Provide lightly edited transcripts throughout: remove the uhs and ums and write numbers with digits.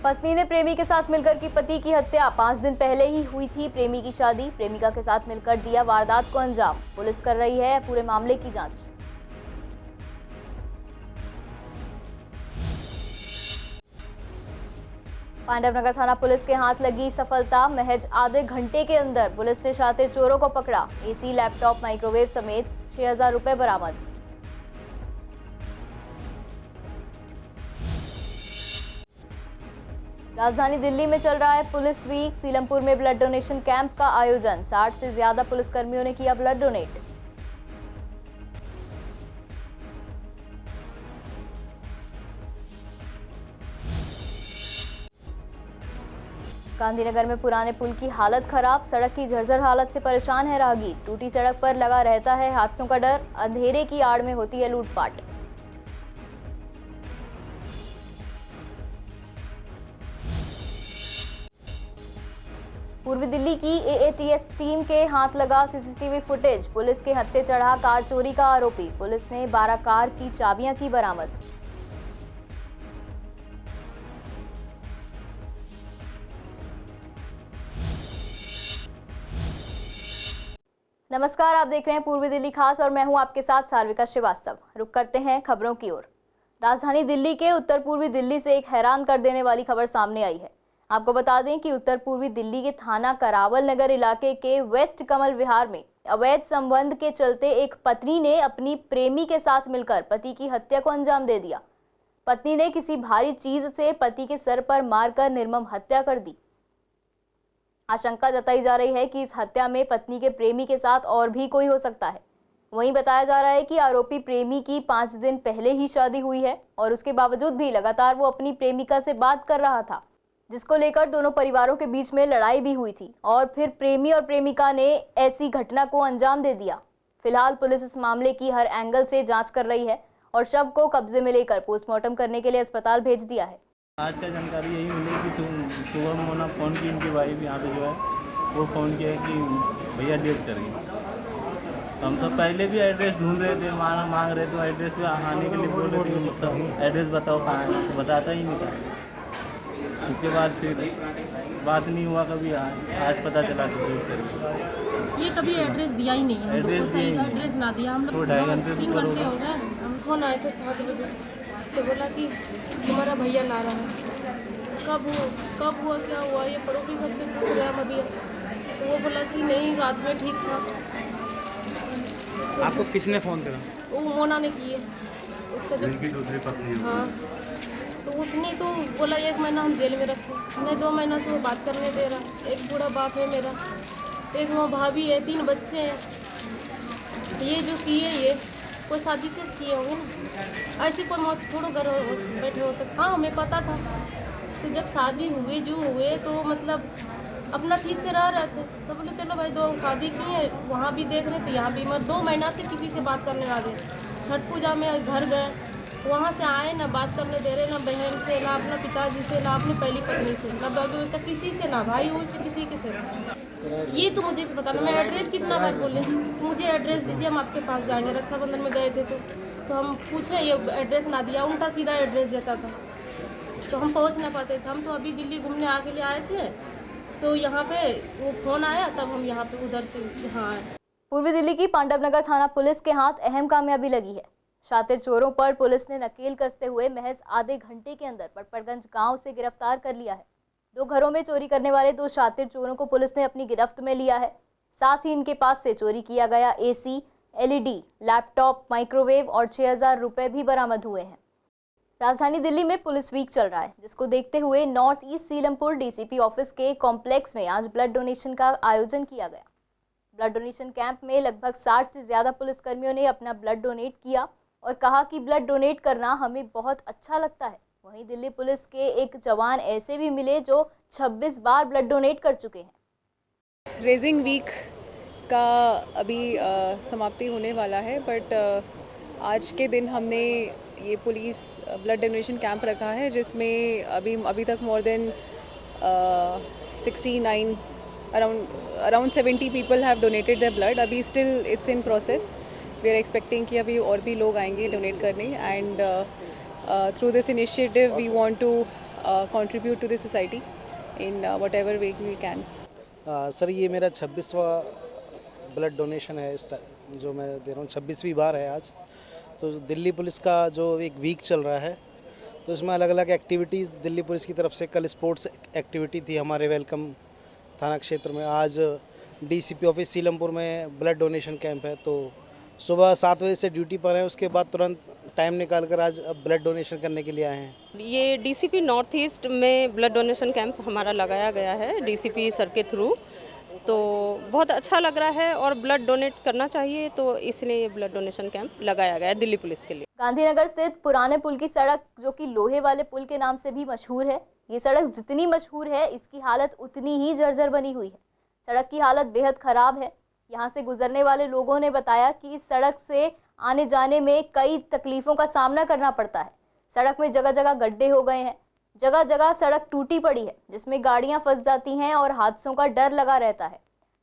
पत्नी ने प्रेमी के साथ मिलकर की पति की हत्या। 5 दिन पहले ही हुई थी प्रेमी की शादी। प्रेमिका के साथ मिलकर दिया वारदात को अंजाम। पुलिस कर रही है पूरे मामले की जांच। पांडवनगर थाना पुलिस के हाथ लगी सफलता। महज आधे घंटे के अंदर पुलिस ने शातिर चोरों को पकड़ा। एसी, लैपटॉप, माइक्रोवेव समेत 6000 रुपए बरामद। राजधानी दिल्ली में चल रहा है पुलिस वीक। सीलमपुर में ब्लड डोनेशन कैंप का आयोजन। 60 से ज्यादा पुलिसकर्मियों ने किया ब्लड डोनेट। गांधीनगर में पुराने पुल की हालत खराब। सड़क की जर्जर हालत से परेशान है राहगीर। टूटी सड़क पर लगा रहता है हादसों का डर। अंधेरे की आड़ में होती है लूटपाट। पूर्वी दिल्ली की एएटीएस टीम के हाथ लगा सीसीटीवी फुटेज। पुलिस के हत्थे चढ़ा कार चोरी का आरोपी। पुलिस ने 12 कार की चाबियां की बरामद। नमस्कार, आप देख रहे हैं पूर्वी दिल्ली खास और मैं हूं आपके साथ सार्विका श्रीवास्तव। रुक करते हैं खबरों की ओर। राजधानी दिल्ली के उत्तर पूर्वी दिल्ली से एक हैरान कर देने वाली खबर सामने आई है। आपको बता दें कि उत्तर पूर्वी दिल्ली के थाना करावल नगर इलाके के वेस्ट कमल विहार में अवैध संबंध के चलते एक पत्नी ने अपनी प्रेमी के साथ मिलकर पति की हत्या को अंजाम दे दिया। पत्नी ने किसी भारी चीज से पति के सर पर मारकर निर्मम हत्या कर दी। आशंका जताई जा रही है कि इस हत्या में पत्नी के प्रेमी के साथ और भी कोई हो सकता है। वहीं बताया जा रहा है कि आरोपी प्रेमी की 5 दिन पहले ही शादी हुई है और उसके बावजूद भी लगातार वो अपनी प्रेमिका से बात कर रहा था, जिसको लेकर दोनों परिवारों के बीच में लड़ाई भी हुई थी और फिर प्रेमी और प्रेमिका ने ऐसी घटना को अंजाम दे दिया। फिलहाल पुलिस इस मामले की हर एंगल से जांच कर रही है और शव को कब्जे में लेकर पोस्टमार्टम करने के लिए अस्पताल भेज दिया है। आज का जानकारी यही मिली कि सुबह मोना फ़ोन की, इनकी वाइफ यहाँ पे जो है वो फ़ोन किया कि भैया डेट कर गई। हम तो पहले भी एड्रेस ढूंढ रहे थे, मांग रहे थे एड्रेस पे आने के लिए, बोल रहे थे मतलब एड्रेस बताओ कहाँ है, तो बताता ही नहीं था। उसके बाद फिर बात नहीं हुआ कभी। आज पता चला कि डेट कर गई। ये कभी एड्रेस दिया ही नहीं है, एड्रेस ना दिया। हम लोग 2-2.5 घंटे से 3 घंटे हो गए। हम फोन आए थे 7 बजे, तो बोला कि तुम्हारा भैया ला रहा है। कब हुआ क्या हुआ, ये पड़ोसी सबसे पूछ रहे हम अभी। तो वो बोला कि नहीं, रात में ठीक था। तो आपको किसने फ़ोन करा? वो मोना ने किए, उसका जो दूसरी पत्नी। हाँ, तो उसने तो बोला 1 महीना हम जेल में रखे। मैं 2 महीना से वो बात करने दे रहा। एक बूढ़ा बाप है मेरा, एक वो भाभी है, 3 बच्चे हैं। ये जो किए ये कोई शादी से किए होंगे ना, ऐसी कोई मौत थोड़ा घर बैठे हो सकता। हाँ, हमें पता था। तो जब शादी हुए तो मतलब अपना ठीक से रह रहे थे, तो बोले चलो भाई 2 शादी की है, वहाँ भी देख रहे थे, यहाँ भी। मगर 2 महीना से किसी से बात करने ना दे। छठ पूजा में घर गए, वहाँ से आए ना बात करने दे रहे, ना बहन से, ना अपना पिताजी से, ना अपनी पहली पत्नी से, ना बाबू से, किसी से ना, भाई वो से किसी के से। ये तो मुझे भी पता ना। मैं एड्रेस कितना बार बोले तो मुझे एड्रेस दीजिए, हम आपके पास जाएंगे। रक्षाबंधन में गए थे तो हम पूछे, ये एड्रेस ना दिया, उल्टा सीधा एड्रेस देता था, तो हम पहुँच ना पाते थे। हम तो अभी दिल्ली घूमने आके लिए आए थे, सो यहाँ पे वो फ़ोन आया, तब हम यहाँ पे उधर से यहाँ आए। पूर्वी दिल्ली की पांडवनगर थाना पुलिस के हाथ अहम कामयाबी लगी है। शातिर चोरों पर पुलिस ने नकेल कसते हुए महज आधे घंटे के अंदर पटपड़गंज गांव से गिरफ्तार कर लिया है। 2 घरों में चोरी करने वाले 2 शातिर चोरों को पुलिस ने अपनी गिरफ्त में लिया है। साथ ही इनके पास से चोरी किया गया एसी, एलईडी, लैपटॉप, माइक्रोवेव और 6000 रुपए भी बरामद हुए हैं। राजधानी दिल्ली में पुलिस वीक चल रहा है, जिसको देखते हुए north east Seelampur DCP office के कॉम्प्लेक्स में आज ब्लड डोनेशन का आयोजन किया गया। ब्लड डोनेशन कैंप में लगभग 60 से ज्यादा पुलिसकर्मियों ने अपना ब्लड डोनेट किया और कहा कि ब्लड डोनेट करना हमें बहुत अच्छा लगता है। वहीं दिल्ली पुलिस के एक जवान ऐसे भी मिले जो 26 बार ब्लड डोनेट कर चुके हैं। रेजिंग वीक का अभी समाप्ति होने वाला है, बट आज के दिन हमने ये पुलिस ब्लड डोनेशन कैंप रखा है, जिसमें अभी तक more than 69 around 70 people have donated their blood. अभी still it's in process. We are expecting कि अभी और भी लोग आएंगे डोनेट करने, and through this initiative we want to contribute to the society in whatever way we can. Sir ये मेरा 26वां ब्लड डोनेशन है जो मैं दे रहा हूँ, 26वीं बार है आज। तो दिल्ली पुलिस का जो एक वीक चल रहा है, तो इसमें अलग अलग एक्टिविटीज़ दिल्ली पुलिस की तरफ से, कल स्पोर्ट्स एक्टिविटी थी हमारे वेलकम थाना क्षेत्र में, आज डीसीपी ऑफिस सीलमपुर में ब्लड डोनेशन कैंप है। तो सुबह 7 बजे से ड्यूटी पर हैं, उसके बाद तुरंत टाइम निकाल कर आज ब्लड डोनेशन करने के लिए आए हैं। ये डीसीपी नॉर्थ ईस्ट में ब्लड डोनेशन कैंप हमारा लगाया गया है डीसीपी सर के थ्रू, तो बहुत अच्छा लग रहा है और ब्लड डोनेट करना चाहिए, तो इसलिए ये ब्लड डोनेशन कैंप लगाया गया है दिल्ली पुलिस के लिए। गांधीनगर स्थित पुराने पुल की सड़क, जो कि लोहे वाले पुल के नाम से भी मशहूर है, ये सड़क जितनी मशहूर है इसकी हालत उतनी ही जर्जर बनी हुई है। सड़क की हालत बेहद खराब है। यहाँ से गुजरने वाले लोगों ने बताया कि इस सड़क से आने जाने में कई तकलीफों का सामना करना पड़ता है। सड़क में जगह जगह गड्ढे हो गए हैं, जगह जगह सड़क टूटी पड़ी है, जिसमें गाड़ियां फंस जाती हैं और हादसों का डर लगा रहता है।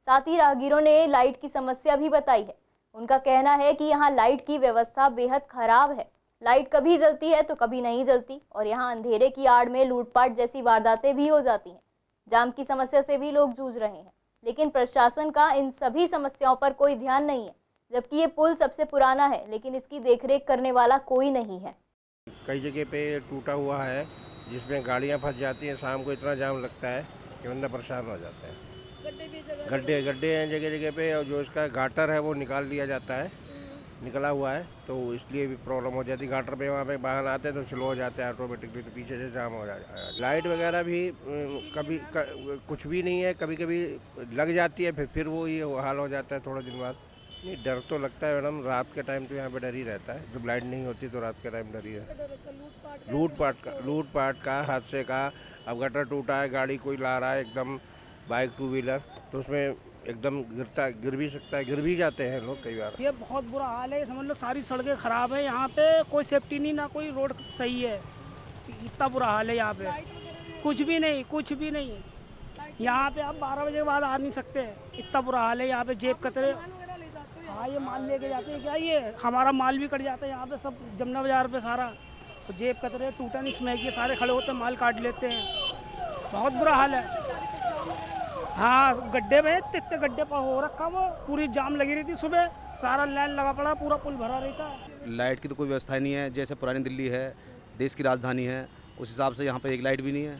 साथ ही राहगीरों ने लाइट की समस्या भी बताई है। उनका कहना है कि यहाँ लाइट की व्यवस्था बेहद खराब है। लाइट कभी जलती है तो कभी नहीं जलती और यहाँ अंधेरे की आड़ में लूटपाट जैसी वारदातें भी हो जाती हैं। जाम की समस्या से भी लोग जूझ रहे हैं, लेकिन प्रशासन का इन सभी समस्याओं पर कोई ध्यान नहीं है। जबकि ये पुल सबसे पुराना है, लेकिन इसकी देखरेख करने वाला कोई नहीं है। कई जगह पे टूटा हुआ है, जिसमें गाड़ियां फंस जाती हैं। शाम को इतना जाम लगता है कि बंदा परेशान हो जाता है। गड्ढे हैं जगह जगह पे, और जो इसका गाटर है वो निकाल दिया जाता है, निकला हुआ है, तो इसलिए भी प्रॉब्लम हो जाती है। गाटर पे वहाँ पे वाहन आते हैं तो स्लो हो जाते हैं ऑटोमेटिकली, तो पीछे से जाम हो जाता है। लाइट वगैरह भी कभी कुछ भी नहीं है, कभी कभी लग जाती है, फिर वो ये हाल हो जाता है थोड़ा दिन बाद। नहीं, डर तो लगता है मैडम, रात के टाइम तो यहाँ पे डर ही रहता है। जब लाइट नहीं होती तो रात के टाइम डर ही है। लूटपाट का हादसे का। अब गटर टूटा है, गाड़ी कोई ला रहा है एकदम, बाइक 2 व्हीलर, तो उसमें एकदम गिर भी सकता है, गिर भी जाते हैं लोग कई बार। ये बहुत बुरा हाल है, समझ लो सारी सड़कें ख़राब है। यहाँ पे कोई सेफ्टी नहीं, ना कोई रोड सही है। इतना बुरा हाल है यहाँ पे, कुछ भी नहीं। यहाँ पे आप 12 बजे के बाद आ नहीं सकते, इतना बुरा हाल है यहाँ पे। जेब कतरे, हाँ ये माल लेके जाते हैं क्या, ये हमारा माल भी कट जाता है यहाँ पे, सब जमुना बाजार पे सारा। तो जेब कतरे, टूटन स्मैक, ये सारे खड़े होते हैं, माल काट लेते हैं। बहुत बुरा हाल है। हाँ, गड्ढे में इतने गड्ढे पर हो रखा, वो पूरी जाम लगी रही थी सुबह, सारा लाइन लगा पड़ा, पूरा पुल भरा रहता है। लाइट की तो कोई व्यवस्था नहीं है। जैसे पुरानी दिल्ली है, देश की राजधानी है, उस हिसाब से यहाँ पर एक लाइट भी नहीं है,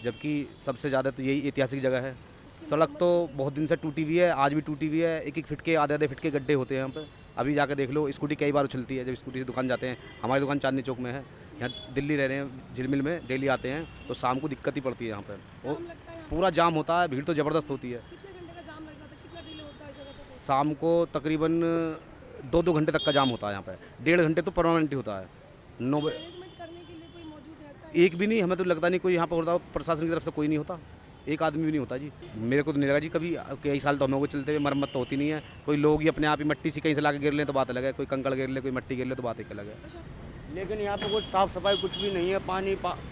जबकि सबसे ज़्यादा तो यही ऐतिहासिक जगह है। सड़क तो बहुत दिन से टूटी हुई है, आज भी टूटी हुई है। 1-1 फीट के, आधे फीट के गड्ढे होते हैं यहाँ पे। अभी जाकर देख लो, स्कूटी कई बार उछलती है। जब स्कूटी से दुकान जाते हैं, हमारी दुकान चांदनी चौक में है, यहाँ दिल्ली रह रहे हैं, झिलमिल में डेली आते हैं, तो शाम को दिक्कत ही पड़ती है यहाँ पर। वो पूरा जाम होता है, भीड़ तो ज़बरदस्त होती है। शाम को तकरीबन 2-2 घंटे तक का जाम होता है यहाँ पर। 1.5 घंटे तो परमानेंट ही होता है। 9 बजे एक भी नहीं, हमें तो लगता नहीं कोई यहाँ पर होता। प्रशासन की तरफ से कोई नहीं होता, एक आदमी भी नहीं होता जी। मेरे को तो नहीं लगा जी कभी, कई साल तो हमें वो चलते हुए, मरम्मत तो होती नहीं है। कोई लोग ही अपने आप ही मट्टी से कहीं से ला के गिर लें तो बात अलग है, कोई कंकड़ गिर ले, कोई मट्टी गिर ले तो बात एक अलग है। लेकिन यहाँ पे कुछ साफ़ सफाई कुछ भी नहीं है।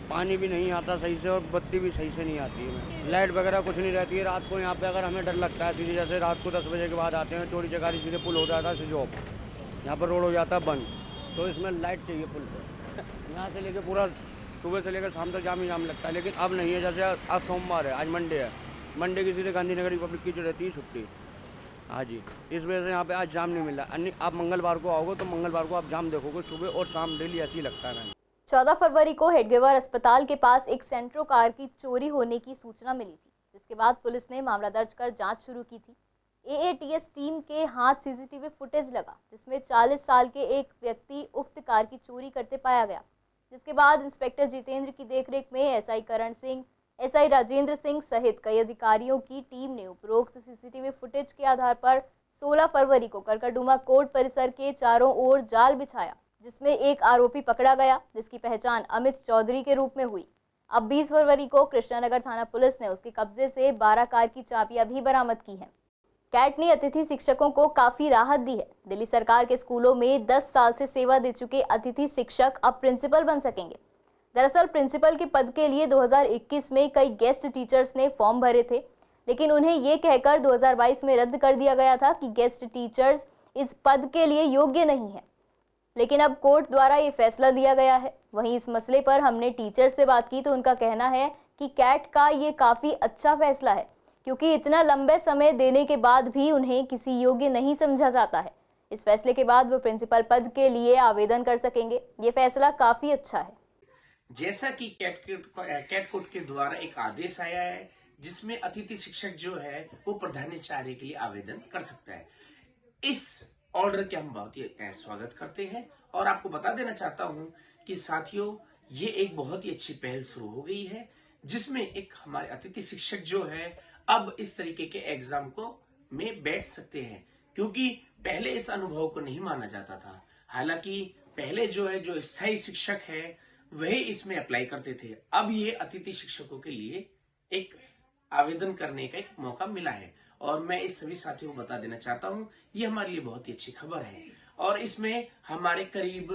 पानी भी नहीं आता सही से, और बत्ती भी सही से नहीं आती है। लाइट वगैरह कुछ नहीं रहती है। रात को यहाँ पे अगर हमें डर लगता है, सीधे जैसे रात को 10 बजे के बाद आते हैं, चोरी चकारी, सीधे पुल हो जाता है सिजोप, यहाँ पर रोड हो जाता है बंद, तो इसमें लाइट चाहिए पुल पर। यहाँ से लेकर पूरा सुबह से लेकर शाम तक जाम ही जाम लगता है। लेकिन अब नहीं है, जैसे आज सोमवार है, आज मंडे है, मंडे की सीधे गांधीनगर रिपब्लिक की जो रहती है छुट्टी, हाँ जी, इस वजह से यहाँ पे आज जाम नहीं मिला। आप मंगलवार को आओगे तो मंगलवार को आप जाम देखोगे, सुबह और शाम डेली ऐसे ही लगता है। 14 फरवरी को हेडगेवार अस्पताल के पास एक सेंट्रो कार की चोरी होने की सूचना मिली थी, जिसके बाद पुलिस ने मामला दर्ज कर जांच शुरू की थी। AATS टीम के हाथ CCTV फुटेज लगा, जिसमें 40 साल के एक व्यक्ति उक्त कार की चोरी करते पाया गया, जिसके बाद इंस्पेक्टर जितेंद्र की देखरेख में SI करण सिंह, SI राजेंद्र सिंह सहित कई अधिकारियों की टीम ने उपरोक्त CCTV फुटेज के आधार पर 16 फरवरी को करकरडूमा कोर्ट परिसर के चारों ओर जाल बिछाया, जिसमें एक आरोपी पकड़ा गया, जिसकी पहचान अमित चौधरी के रूप में हुई। अब 20 फरवरी को कृष्णानगर थाना पुलिस ने उसके कब्जे से 12 कार की चाबियां भी बरामद की हैं। कैट ने अतिथि शिक्षकों को काफी राहत दी है। दिल्ली सरकार के स्कूलों में 10 साल से सेवा दे चुके अतिथि शिक्षक अब प्रिंसिपल बन सकेंगे। दरअसल प्रिंसिपल के पद के लिए 2021 में कई गेस्ट टीचर्स ने फॉर्म भरे थे, लेकिन उन्हें ये कहकर 2022 में रद्द कर दिया गया था कि गेस्ट टीचर्स इस पद के लिए योग्य नहीं है। लेकिन अब कोर्ट द्वारा ये फैसला दिया गया है। वहीं इस मसले पर हमने टीचर से बात की तो उनका कहना है कि कैट का ये काफ़ी अच्छा फैसला है, क्योंकि इतना लंबे समय देने के बाद भी उन्हें किसी योग्य नहीं समझा जाता है। इस फैसले के बाद वो प्रिंसिपल पद के लिए आवेदन कर सकेंगे। ये फैसला काफ़ी अच्छा है। जैसा कि कैट कोर्ट के द्वारा एक आदेश आया है जिसमें अतिथि शिक्षक जो है वो प्रधानाचार्य के लिए आवेदन कर सकता है। इस ऑर्डर के हम बहुत ही स्वागत करते हैं और आपको बता देना चाहता हूं कि साथियों, ये एक बहुत ही अच्छी पहल शुरू हो गई है जिसमें एक हमारे अतिथि शिक्षक जो है अब इस तरीके के एग्जाम को में बैठ सकते हैं, क्योंकि पहले इस अनुभव को नहीं माना जाता था। हालांकि पहले जो स्थायी शिक्षक है वही इसमें अप्लाई करते थे। अब ये अतिथि शिक्षकों के लिए एक आवेदन करने का एक मौका मिला है और मैं इस सभी साथियों को बता देना चाहता हूं, ये हमारे लिए बहुत ही अच्छी खबर है। और इसमें हमारे करीब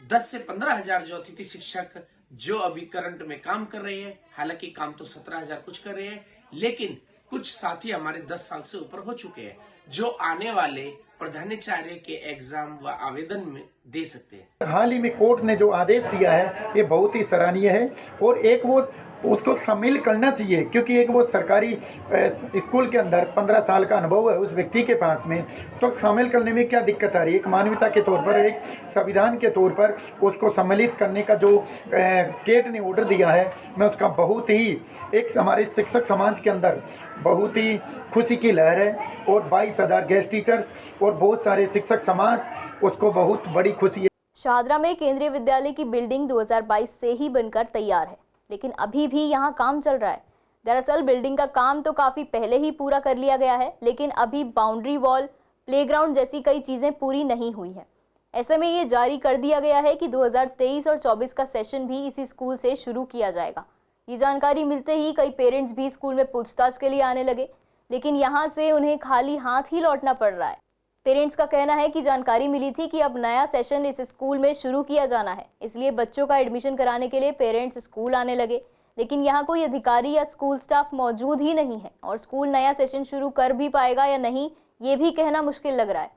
10 से 15 हजार जो अतिथि शिक्षक जो अभी करंट में काम कर रहे हैं, हालांकि काम तो 17,000 कुछ कर रहे हैं, लेकिन कुछ साथी हमारे 10 साल से ऊपर हो चुके हैं जो आने वाले प्रधानाचार्य के एग्जाम व आवेदन में दे सकते हैं। हाल ही में कोर्ट ने जो आदेश दिया है ये बहुत ही सराहनीय है और एक वो उसको शामिल करना चाहिए, क्योंकि एक वो सरकारी स्कूल के अंदर 15 साल का अनुभव है उस व्यक्ति के पास में, तो शामिल करने में क्या दिक्कत आ रही है। एक मानवता के तौर पर, एक संविधान के तौर पर उसको सम्मिलित करने का जो केट ने ऑर्डर दिया है, मैं उसका बहुत ही एक हमारे शिक्षक समाज के अंदर बहुत ही खुशी की लहर है और 22,000 गेस्ट टीचर्स और बहुत सारे शिक्षक समाज उसको बहुत बड़ी खुशी है। शाहदरा में केंद्रीय विद्यालय की बिल्डिंग 2022 से ही बनकर तैयार है, लेकिन अभी भी यहाँ काम चल रहा है। दरअसल बिल्डिंग का काम तो काफ़ी पहले ही पूरा कर लिया गया है, लेकिन अभी बाउंड्री वॉल, प्लेग्राउंड जैसी कई चीज़ें पूरी नहीं हुई हैं। ऐसे में ये जारी कर दिया गया है कि 2023 और 24 का सेशन भी इसी स्कूल से शुरू किया जाएगा। ये जानकारी मिलते ही कई पेरेंट्स भी स्कूल में पूछताछ के लिए आने लगे, लेकिन यहाँ से उन्हें खाली हाथ ही लौटना पड़ रहा है। पेरेंट्स का कहना है कि जानकारी मिली थी कि अब नया सेशन इस स्कूल में शुरू किया जाना है, इसलिए बच्चों का एडमिशन कराने के लिए पेरेंट्स स्कूल आने लगे, लेकिन यहाँ कोई अधिकारी या स्कूल स्टाफ मौजूद ही नहीं है और स्कूल नया सेशन शुरू कर भी पाएगा या नहीं ये भी कहना मुश्किल लग रहा है।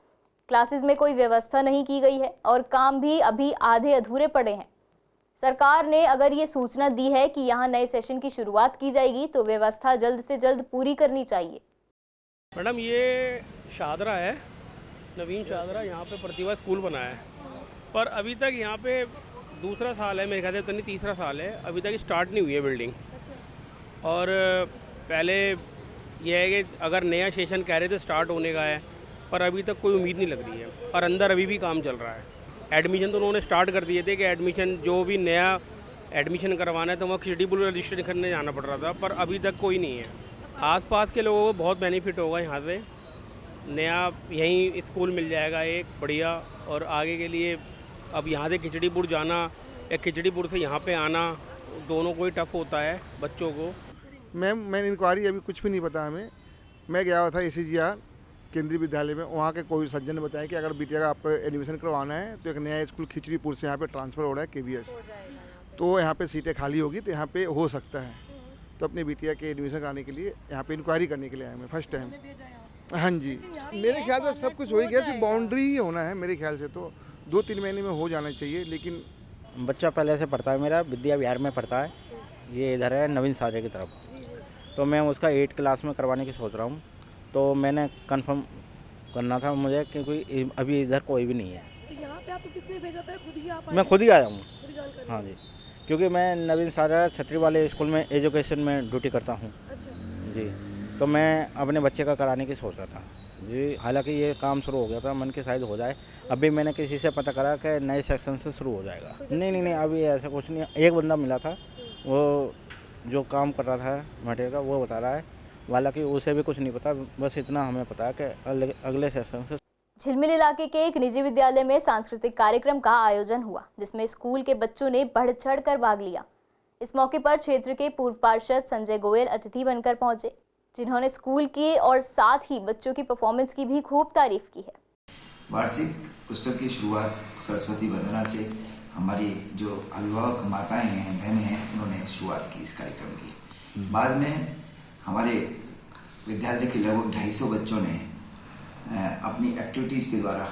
क्लासेस में कोई व्यवस्था नहीं की गई है और काम भी अभी आधे अधूरे पड़े हैं। सरकार ने अगर ये सूचना दी है कि यहाँ नए सेशन की शुरुआत की जाएगी तो व्यवस्था जल्द से जल्द पूरी करनी चाहिए। मैडम, ये शाहदरा है, नवीन शाहदरा, यहाँ पे प्रतिभा स्कूल बना है, पर अभी तक यहाँ पे दूसरा साल है मेरे ख्याल से, तो नहीं तीसरा साल है, अभी तक स्टार्ट नहीं हुई है बिल्डिंग। और पहले यह है कि अगर नया सेशन कह रहे थे स्टार्ट होने का है, पर अभी तक कोई उम्मीद नहीं लग रही है और अंदर अभी भी काम चल रहा है। एडमिशन तो उन्होंने स्टार्ट कर दिए थे कि एडमिशन जो भी नया एडमिशन करवाना है तो वहाँ खिचड़ीपुर रजिस्ट्रेशन करने जाना पड़ रहा था, पर अभी तक कोई नहीं है। आसपास के लोगों को बहुत बेनिफिट होगा, यहाँ से नया यहीं स्कूल मिल जाएगा एक बढ़िया, और आगे के लिए अब यहाँ से खिचड़ीपुर जाना या खिचड़ीपुर से यहाँ पे आना दोनों को ही टफ होता है बच्चों को। मैंने इंक्वायरी अभी कुछ भी नहीं पता हमें। मैं गया हुआ था ACGR केंद्रीय विद्यालय में, वहाँ के कोई सज्जन ने बताया कि अगर बिटिया का आपको एडमिशन करवाना है तो एक नया स्कूल खिचड़ीपुर से यहाँ पे ट्रांसफ़र हो रहा है KVS, तो यहाँ पे सीटें खाली होगी तो यहाँ पे हो सकता है, तो अपनी बिटिया के एडमिशन कराने के लिए यहाँ पे इंक्वायरी करने के लिए आए मैं फर्स्ट टाइम। हाँ जी, मेरे ख्याल से सब कुछ हो ही गया, सिर्फ बाउंड्री ही होना है मेरे ख्याल से, तो 2-3 महीने में हो जाना चाहिए। लेकिन बच्चा पहले से पढ़ता है, मेरा विद्या विहार में पढ़ता है, ये इधर है नवीन साझा की तरफ, तो मैं उसका 8 क्लास में करवाने की सोच रहा हूँ। तो मैंने कंफर्म करना था मुझे, क्योंकि अभी इधर कोई भी नहीं है। तो यहाँ पे आपको किसने भेजा था? खुद ही आप? मैं खुद ही आया हूँ। हाँ जी, क्योंकि मैं नवीन साझा छतरी वाले स्कूल में एजुकेशन में ड्यूटी करता हूँ। अच्छा जी, तो मैं अपने बच्चे का कराने की सोच रहा था जी। हालांकि ये काम शुरू हो गया था, मन के शायद हो जाए। अभी मैंने किसी से पता करा कि नए सेक्शन से शुरू हो जाएगा। नहीं, अभी ऐसा कुछ नहीं। एक बंदा मिला था, वो जो काम कर रहा था मटेरियल का, वो बता रहा है, हालांकि उसे भी कुछ नहीं पता, बस इतना हमें पता है कि अगले सेशन से। झिलमिल इलाके के एक निजी विद्यालय में सांस्कृतिक कार्यक्रम का आयोजन हुआ, जिसमें स्कूल के बच्चों ने बढ़ चढ़ कर भाग लिया। इस मौके पर क्षेत्र के पूर्व पार्षद संजय गोयल अतिथि बनकर पहुंचे, जिन्होंने स्कूल की और साथ ही बच्चों की परफॉर्मेंस की भी खूब तारीफ की है। वार्षिक उत्सव की शुरुआत सरस्वती वंदना से हमारी जो अभिभावक माताएं हैं, बहनें हैं, उन्होंने शुरुआत की इस कार्यक्रम की। बाद में हमारे विद्यालय के लगभग 250 बच्चों ने अपनी एक्टिविटीज के द्वारा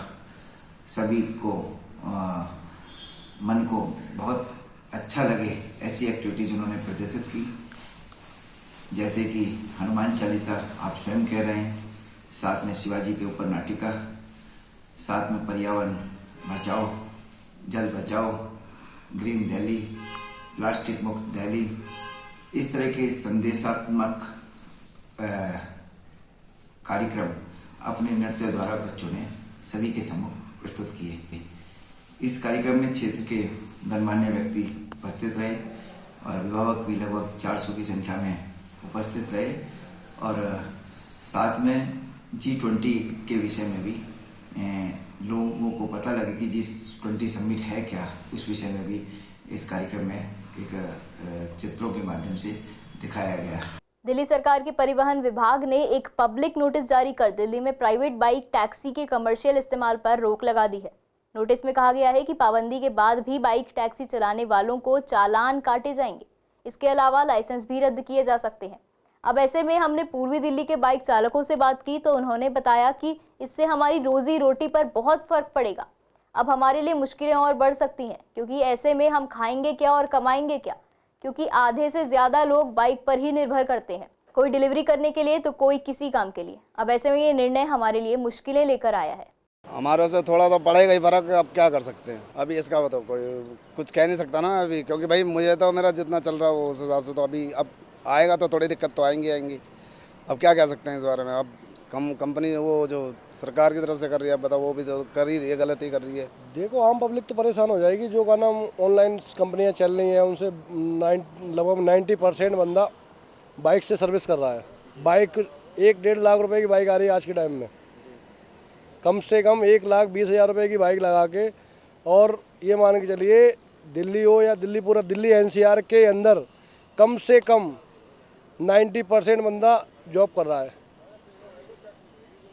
सभी को मन को बहुत अच्छा लगे ऐसी एक्टिविटीज उन्होंने प्रदर्शित की, जैसे कि हनुमान चालीसा आप स्वयं कह रहे हैं, साथ में शिवाजी के ऊपर नाटिका, साथ में पर्यावरण बचाओ, जल बचाओ, ग्रीन दिल्ली, प्लास्टिक मुक्त दिल्ली, इस तरह के संदेशात्मक कार्यक्रम अपने नृत्य द्वारा बच्चों ने सभी के सम्मुख प्रस्तुत किए। इस कार्यक्रम में क्षेत्र के गणमान्य व्यक्ति उपस्थित रहे और अभिभावक भी लगभग 400 की संख्या में उपस्थित रहे और साथ में G20 के विषय में भी लोगों को पता लगे कि G20 समिट है क्या, उस विषय में भी इस कार्यक्रम में एक चित्रों के माध्यम से दिखाया गया। दिल्ली सरकार के परिवहन विभाग ने एक पब्लिक नोटिस जारी कर दिल्ली में प्राइवेट बाइक टैक्सी के कमर्शियल इस्तेमाल पर रोक लगा दी है। नोटिस में कहा गया है कि पाबंदी के बाद भी बाइक टैक्सी चलाने वालों को चालान काटे जाएंगे। इसके अलावा लाइसेंस भी रद्द किए जा सकते हैं। अब ऐसे में हमने पूर्वी दिल्ली के बाइक चालकों से बात की तो उन्होंने बताया कि इससे हमारी रोजी रोटी पर बहुत फर्क पड़ेगा। अब हमारे लिए मुश्किलें और बढ़ सकती हैं, क्योंकि ऐसे में हम खाएंगे क्या और कमाएंगे क्या, क्योंकि आधे से ज़्यादा लोग बाइक पर ही निर्भर करते हैं, कोई डिलीवरी करने के लिए तो कोई किसी काम के लिए। अब ऐसे में ये निर्णय हमारे लिए मुश्किलें लेकर आया है। हमारे से थोड़ा तो पड़ेगा ही फर्क, अब क्या कर सकते हैं। अभी इसका बताओ, कोई कुछ कह नहीं सकता ना अभी, क्योंकि भाई मुझे तो मेरा जितना चल रहा है वो उस हिसाब से तो अभी अब आएगा तो थोड़ी दिक्कत तो आएंगी। अब क्या कह सकते हैं इस बारे में। अब कंपनी वो जो सरकार की तरफ से कर रही है, बताओ वो भी तो कर ही रही है, गलती कर रही है। देखो आम पब्लिक तो परेशान हो जाएगी। जो का नाम ऑनलाइन कंपनियां चल रही हैं उनसे लगभग 90% बंदा बाइक से सर्विस कर रहा है। बाइक 1-1.5 लाख रुपए की बाइक आ रही है आज के टाइम में, कम से कम 1,20,000 रुपये की बाइक लगा के। और ये मान के चलिए दिल्ली हो या दिल्ली, पूरा दिल्ली NCR के अंदर कम से कम 90% बंदा जॉब कर रहा है।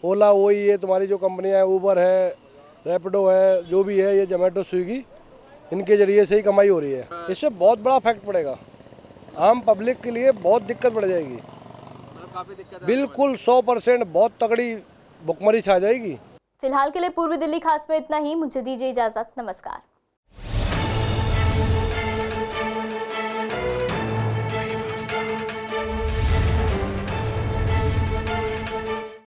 ओला वही है, तुम्हारी जो कंपनियाँ है, ऊबर है, रैपिडो है, जो भी है, ये जोमेटो, स्विगी, इनके जरिए से ही कमाई हो रही है। इससे बहुत बड़ा इफेक्ट पड़ेगा आम पब्लिक के लिए, बहुत दिक्कत पड़ जाएगी। बिल्कुल 100% बहुत तगड़ी भुखमरी छा जाएगी। फिलहाल के लिए पूर्वी दिल्ली खास में इतना ही। मुझे दीजिए इजाजत। नमस्कार।